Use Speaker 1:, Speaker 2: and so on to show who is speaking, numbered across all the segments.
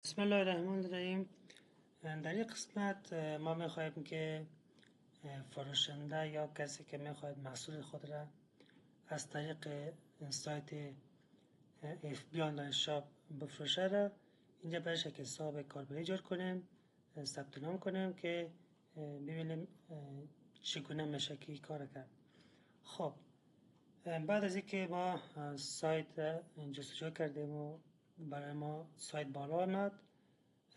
Speaker 1: بسم الله الرحمن الرحیم. در این قسمت ما میخواهیم که فروشنده یا کسی که میخواهد محصول خود را از طریق سایت FB آنلاین شاپ بفروشه را اینجا برش یک حساب کاربری ایجاد کنیم، ثبت نام کنیم که ببینیم چگونه میشه که کار کرد. خب بعد از اینکه ما سایت جستجو کردیم و برای ما سایت بالا آمد،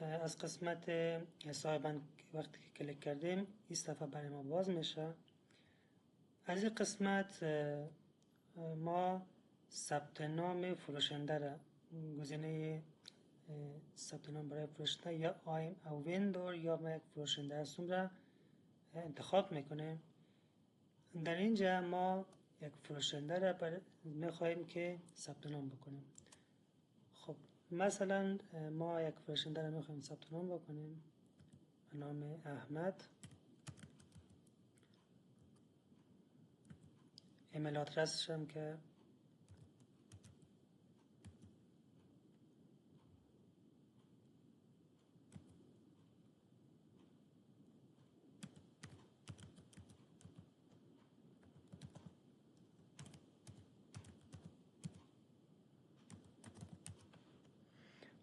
Speaker 1: از قسمت حساب بانک وقتی که کلیک کردیم این صفحه برای ما باز میشه. از این قسمت ما ثبت نام فروشنده را گزینه ثبت نام برای فروشنده یا آیم او ویندور یا ما یک فروشنده هستم را انتخاب میکنیم. در اینجا ما یک فروشنده را میخواهیم که ثبت نام بکنیم. خب مثلا ما یک فروشنده را میخوایم ثبت نام بکنیم به نام احمد. ایمیل آدرسش هم که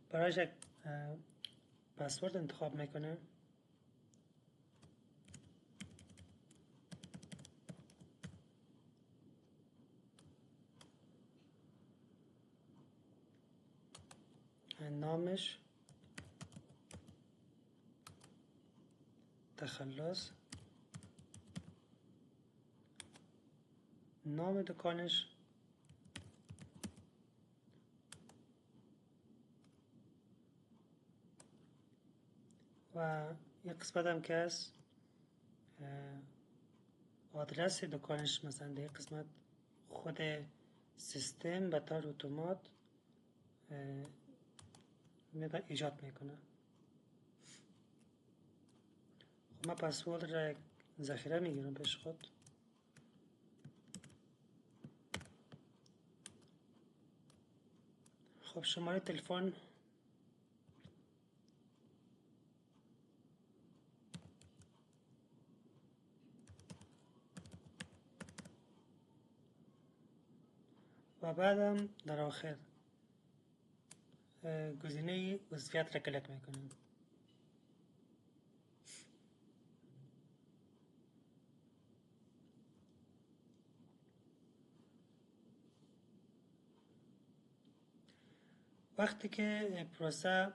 Speaker 1: برایش یک پسورد انتخاب میکنه. نامش، تخلص، نام دکانش و یک قسمت هم که هست آدرس دکانش. مثلا در یک قسمت خود سیستم به طور اتومات ایجاد میکنه. خب من پسورد را ذخیره میگیرم پیش خود. خب شماره تلفن، و بعدم در آخر گزینه عضویت را کلیک میکنیم. وقتی که پروسه